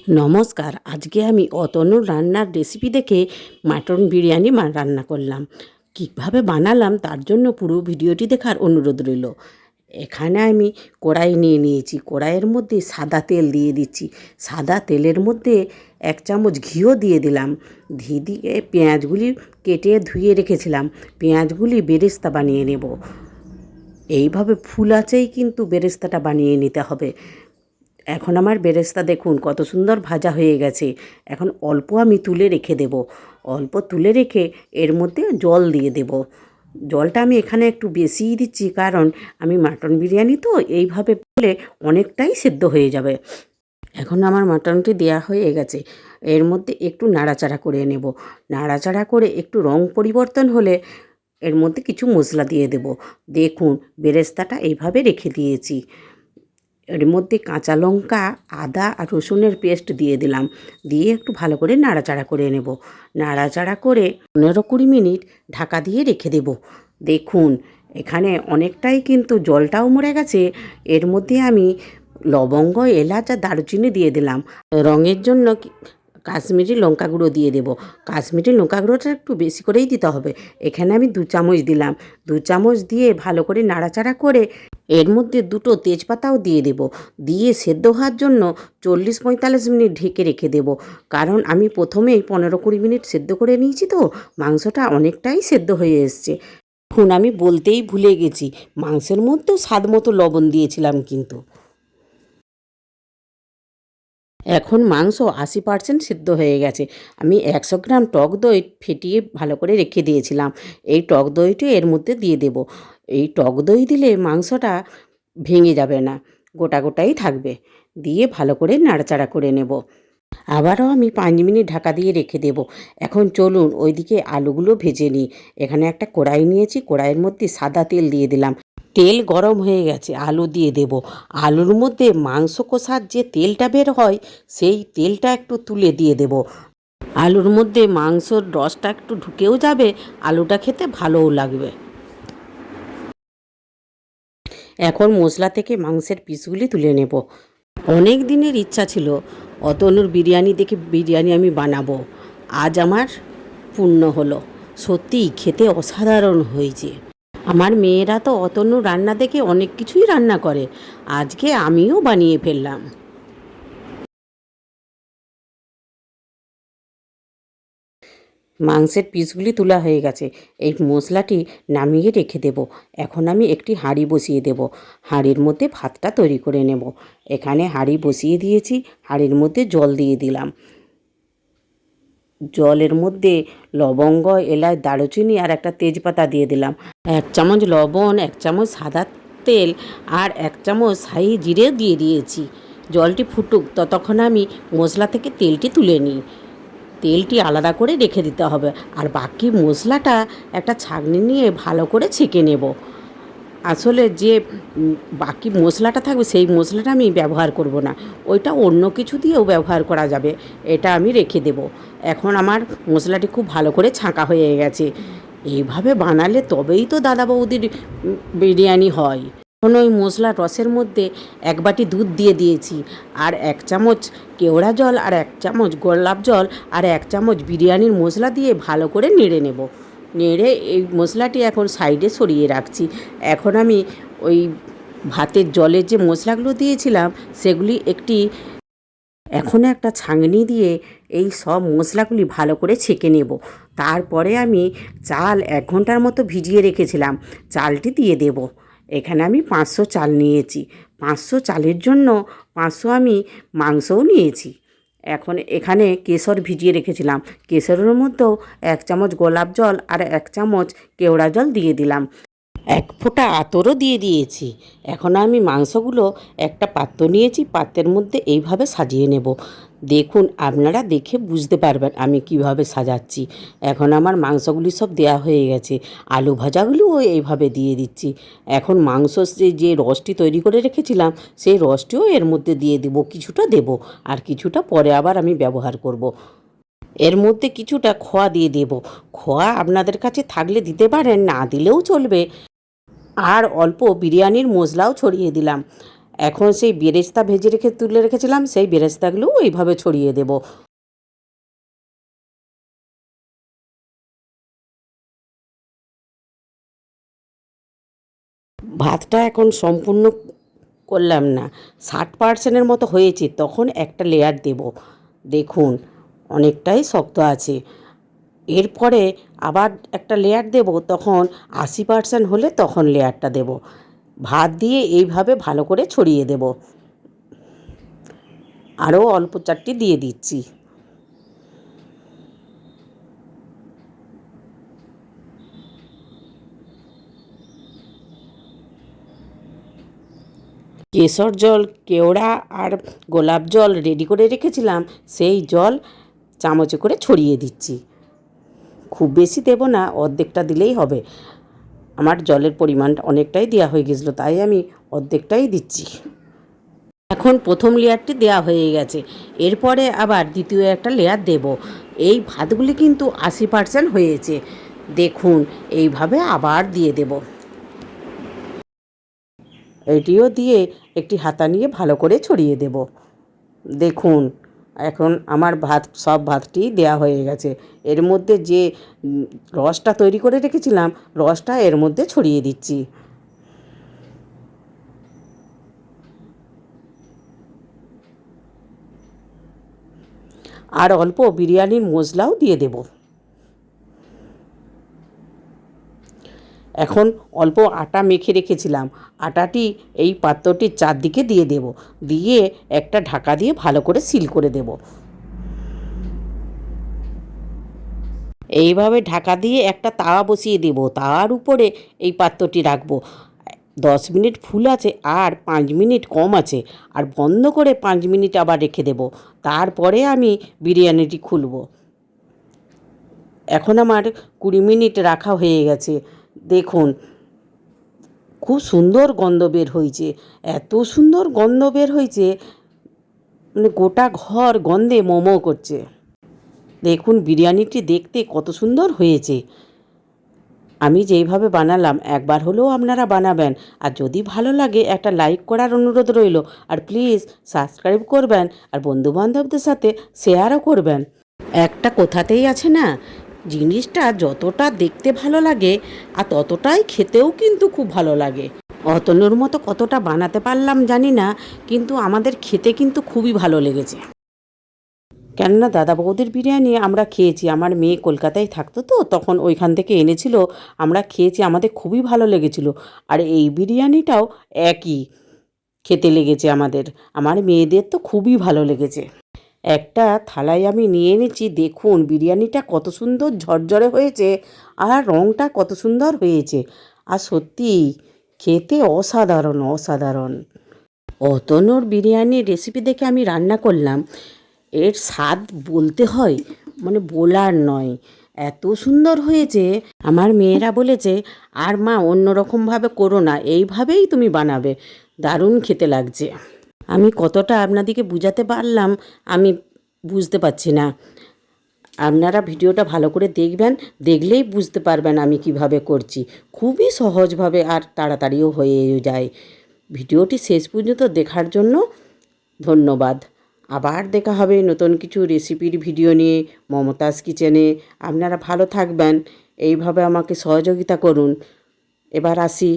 নমস্কার। আজকে আমি অতনুর রান্নার রেসিপি দেখে মাটন বিরিয়ানি রান্না করলাম। কীভাবে বানালাম তার জন্য পুরো ভিডিওটি দেখার অনুরোধ রইল। এখানে আমি কড়াই নিয়ে নিয়েছি, কড়াইয়ের মধ্যে সাদা তেল দিয়ে দিচ্ছি। সাদা তেলের মধ্যে 1 চামচ ঘিও দিয়ে দিলাম। ঘি দিয়ে পেঁয়াজগুলি কেটে ধুয়ে রেখেছিলাম, পেঁয়াজগুলি বেরেস্তা বানিয়ে নেব। এইভাবে ফুল আঁচেই কিন্তু বেরেস্তাটা বানিয়ে নিতে হবে। এখন আমার বেরেস্তা দেখুন কত সুন্দর ভাজা হয়ে গেছে। এখন অল্প আমি তুলে রেখে দেব। অল্প তুলে রেখে এর মধ্যে জল দিয়ে দেব। জলটা আমি এখানে একটু বেশিই দিচ্ছি, কারণ আমি মাটন বিরিয়ানি তো এইভাবে করলে অনেকটাই সেদ্ধ হয়ে যাবে। এখন আমার মাটনটি দেয়া হয়ে গেছে। এর মধ্যে একটু নাড়াচাড়া করে নেব। নাড়াচাড়া করে একটু রং পরিবর্তন হলে এর মধ্যে কিছু মশলা দিয়ে দেব। দেখুন বেরেস্তাটা এইভাবে রেখে দিয়েছি। এর মধ্যে কাঁচা লঙ্কা, আদা আর রসুনের পেস্ট দিয়ে দিলাম। দিয়ে একটু ভালো করে নাড়াচাড়া করে নেব। নাড়াচাড়া করে 15-20 মিনিট ঢাকা দিয়ে রেখে দেব। দেখুন এখানে অনেকটাই কিন্তু জলটাও মরে গেছে। এর মধ্যে আমি লবঙ্গ, এলাচ আর দারুচিনি দিয়ে দিলাম। রঙের জন্য কাশ্মীরি লঙ্কা গুঁড়ো দিয়ে দেব। কাশ্মীরি লঙ্কা গুঁড়োটা একটু বেশি করেই দিতে হবে। এখানে আমি 2 চামচ দিলাম। 2 চামচ দিয়ে ভালো করে নাড়াচাড়া করে এর মধ্যে 2টো তেজপাতাও দিয়ে দেব। দিয়ে সেদ্ধ হওয়ার জন্য 40-45 মিনিট ঢেকে রেখে দেব। কারণ আমি প্রথমেই 15-20 মিনিট সেদ্ধ করে নিয়েছি, তো মাংসটা অনেকটাই সেদ্ধ হয়ে এসছে। এখন আমি বলতেই ভুলে গেছি, মাংসের মধ্যেও স্বাদ মতো লবণ দিয়েছিলাম কিন্তু। এখন মাংস 80% সিদ্ধ হয়ে গেছে। আমি 100 গ্রাম টক দই ফেটিয়ে ভালো করে রেখে দিয়েছিলাম। এই টক দইটি এর মধ্যে দিয়ে দেব। এই টক দই দিলে মাংসটা ভেঙে যাবে না, গোটা গোটাই থাকবে। দিয়ে ভালো করে নাড়াচাড়া করে নেব। আবারও আমি 5 মিনিট ঢাকা দিয়ে রেখে দেব। এখন চলুন ওইদিকে আলুগুলো ভেজে নিই। এখানে একটা কড়াই নিয়েছি, কড়াইয়ের মধ্যে সাদা তেল দিয়ে দিলাম। তেল গরম হয়ে গেছে, আলু দিয়ে দেব। আলুর মধ্যে মাংস কষার যে তেলটা বের হয়, সেই তেলটা একটু তুলে দিয়ে দেব। আলুর মধ্যে মাংসর রসটা একটু ঢুকেও যাবে, আলুটা খেতে ভালোও লাগবে। এখন মশলা থেকে মাংসের পিসগুলি তুলে নেব। অনেক দিনের ইচ্ছা ছিল অতনুর বিরিয়ানি দেখে বিরিয়ানি আমি বানাবো। আজ আমার পূর্ণ হলো। সত্যিই খেতে অসাধারণ হয়েছে। আমার মেয়েরা তো অতনু রান্না দেখে অনেক কিছুই রান্না করে, আজকে আমিও বানিয়ে ফেললাম। মাংসের পিসগুলি তোলা হয়ে গেছে। এই মশলাটি নামিয়ে রেখে দেব। এখন আমি একটি হাঁড়ি বসিয়ে দেব। হাঁড়ির মধ্যে ভাতটা তৈরি করে নেব। এখানে হাঁড়ি বসিয়ে দিয়েছি, হাঁড়ির মধ্যে জল দিয়ে দিলাম। জলের মধ্যে লবঙ্গ, এলাচ, দারুচিনি আর একটা তেজপাতা দিয়ে দিলাম। 1 চামচ লবণ, 1 চামচ সাদা তেল আর 1 চামচ শাহি জিরে দিয়ে দিয়েছি। জলটি ফুটুক, ততক্ষণ আমি মশলা থেকে তেলটি তুলে নিই। তেলটি আলাদা করে রেখে দিতে হবে। আর বাকি মশলাটা একটা ছাঁকনি নিয়ে ভালো করে ছেঁকে নেব। আসলে যে বাকি মশলাটা থাকবে সেই মশলাটা আমি ব্যবহার করব না, ওইটা অন্য কিছু দিয়েও ব্যবহার করা যাবে। এটা আমি রেখে দেব। এখন আমার মশলাটি খুব ভালো করে ছাঁকা হয়ে গেছে। এইভাবে বানালে তবেই তো দাদা বৌদির বিরিয়ানি হয়। এখন ওই মশলার রসের মধ্যে 1 বাটি দুধ দিয়ে দিয়েছি, আর 1 চামচ কেওড়া জল আর 1 চামচ গোলাপ জল আর 1 চামচ বিরিয়ানির মশলা দিয়ে ভালো করে নেড়ে নেব। নেড়ে এই মশলাটি এখন সাইডে সরিয়ে রাখছি। এখন আমি ওই ভাতের জলের যে মশলাগুলো দিয়েছিলাম সেগুলি এখন একটা ছাঁকনি দিয়ে এই সব মশলাগুলি ভালো করে ছেঁকে নেব। তারপরে আমি চাল 1 ঘন্টার মতো ভিজিয়ে রেখেছিলাম, চালটি দিয়ে দেব। এখানে আমি 500 চাল নিয়েছি। 500 চালের জন্য 500 আমি মাংসও নিয়েছি। এখন এখানে কেশর ভিজিয়ে রেখেছিলাম, কেশরের মধ্যেও 1 চামচ গোলাপ জল আর 1 চামচ কেওড়া জল দিয়ে দিলাম। 1 ফোঁটা আতরও দিয়ে দিয়েছি। এখন আমি মাংসগুলো একটা পাত্র নিয়েছি, পাত্রের মধ্যে এইভাবে সাজিয়ে নেব। দেখুন আপনারা দেখে বুঝতে পারবেন আমি কিভাবে সাজাচ্ছি। এখন আমার মাংসগুলি সব দেয়া হয়ে গেছে। আলু ভাজাগুলোও এইভাবে দিয়ে দিচ্ছি। এখন মাংস যে রসটি তৈরি করে রেখেছিলাম সেই রসটিও এর মধ্যে দিয়ে দেব। কিছুটা দেব আর কিছুটা পরে আবার আমি ব্যবহার করব। এর মধ্যে কিছুটা খোয়া দিয়ে দেব। খোয়া আপনাদের কাছে থাকলে দিতে পারেন, না দিলেও চলবে। আর অল্প বিরিয়ানির মশলাও ছড়িয়ে দিলাম। এখন সেই বেরেস্তা ভেজে তুলে রেখেছিলাম, সেই বেরেস্তাগুলো এইভাবে ছড়িয়ে দেব। ভাতটা এখন সম্পূর্ণ করলাম না, 60% মতো হয়েছে, তখন একটা লেয়ার দেব। দেখুন অনেকটাই শক্ত আছে। এরপরে আবার একটা লেয়ার দেব, তখন 80% হলে তখন লেয়ারটা দেব। ভাত দিয়ে এইভাবে ভালো করে ছড়িয়ে দেব। আরও অল্প চারটি দিয়ে দিচ্ছি। কেশর জল, কেওড়া আর গোলাপ জল রেডি করে রেখেছিলাম, সেই জল চামচে করে ছড়িয়ে দিচ্ছি। খুব বেশি দেব না, অর্ধেকটা দিলেই হবে। আমার জলের পরিমাণটা অনেকটাই দেওয়া হয়ে গেছিলো, তাই আমি অর্ধেকটাই দিচ্ছি। এখন প্রথম লেয়ারটি দেওয়া হয়ে গেছে, এরপরে আবার দ্বিতীয় একটা লেয়ার দেব। এই ভাতগুলি কিন্তু 80% হয়েছে। দেখুন এইভাবে আবার দিয়ে দেব। এটিও দিয়ে একটি হাতা নিয়ে ভালো করে ছড়িয়ে দেব। দেখুন এখন আমার সব ভাতটি দেয়া হয়ে গেছে। এর মধ্যে যে রসটা তৈরি করে রেখেছিলাম, রসটা এর মধ্যে ছড়িয়ে দিচ্ছি। আর অল্প বিরিয়ানির মশলাও দিয়ে দেব। এখন অল্প আটা মেখে রেখেছিলাম, আটাটি এই পাত্রটির চারদিকে দিয়ে দেব, দিয়ে একটা ঢাকা দিয়ে ভালো করে সিল করে দেব। এইভাবে ঢাকা দিয়ে একটা তাওয়া বসিয়ে দেব, তাওয়ার উপরে এই পাত্রটি রাখবো। 10 মিনিট ফুল আছে আর 5 মিনিট কম আছে, আর বন্ধ করে 5 মিনিট আবার রেখে দেব। তারপরে আমি বিরিয়ানিটি খুলব। এখন আমার 20 মিনিট রাখা হয়ে গেছে। দেখুন খুব সুন্দর গন্ধ বের হয়েছে, এত সুন্দর গন্ধ বের হয়েছে, মানে গোটা ঘর গন্ধে মোমো করছে। দেখুন বিরিয়ানিটি দেখতে কত সুন্দর হয়েছে। আমি যেইভাবে বানালাম একবার হলেও আপনারা বানাবেন, আর যদি ভালো লাগে একটা লাইক করার অনুরোধ রইল, আর প্লিজ সাবস্ক্রাইব করবেন, আর বন্ধুবান্ধবদের সাথে শেয়ারও করবেন। একটা কথাতেই আছে না, জিনিসটা যতটা দেখতে ভালো লাগে আর ততটাই খেতেও কিন্তু খুব ভালো লাগে। অতনুর মতো কতটা বানাতে পারলাম জানি না, কিন্তু আমাদের খেতে কিন্তু খুবই ভালো লেগেছে। কেননা দাদা বৌদির বিরিয়ানি আমরা খেয়েছি, আমার মেয়ে কলকাতায় থাকতো তো তখন ওইখান থেকে এনেছিল, আমরা খেয়েছি, আমাদের খুবই ভালো লেগেছিল। আর এই বিরিয়ানিটাও একই খেতে লেগেছে আমাদের, আমার মেয়েদের তো খুবই ভালো লেগেছে। একটা থালায় আমি নিয়ে এনেছি, দেখুন বিরিয়ানিটা কত সুন্দর ঝরঝরে হয়েছে, আর রঙটা কত সুন্দর হয়েছে, আর সত্যি খেতে অসাধারণ অসাধারণ। অতনুর বিরিয়ানির রেসিপি দেখে আমি রান্না করলাম, এর স্বাদ বলতে হয়, মানে বলার নয়, এত সুন্দর হয়েছে। আমার মেয়েরা বলেছে আর মা অন্য রকমভাবে করো না, এইভাবেই তুমি বানাবে, দারুণ খেতে লাগছে। আমি কতটা আপনাদেরকে বুঝাতে পারলাম আমি বুঝতে পারছি না। আপনারা ভিডিওটা ভালো করে দেখবেন, দেখলেই বুঝতে পারবেন আমি কিভাবে করছি। খুবই সহজভাবে আর তাড়াতাড়িও হয়ে যায়। ভিডিওটি শেষ পর্যন্ত দেখার জন্য ধন্যবাদ। আবার দেখা হবে নতুন কিছু রেসিপির ভিডিও নিয়ে মমতাজ কিচেনে। আপনারা ভালো থাকবেন, এইভাবে আমাকে সহযোগিতা করুন। এবার আসি।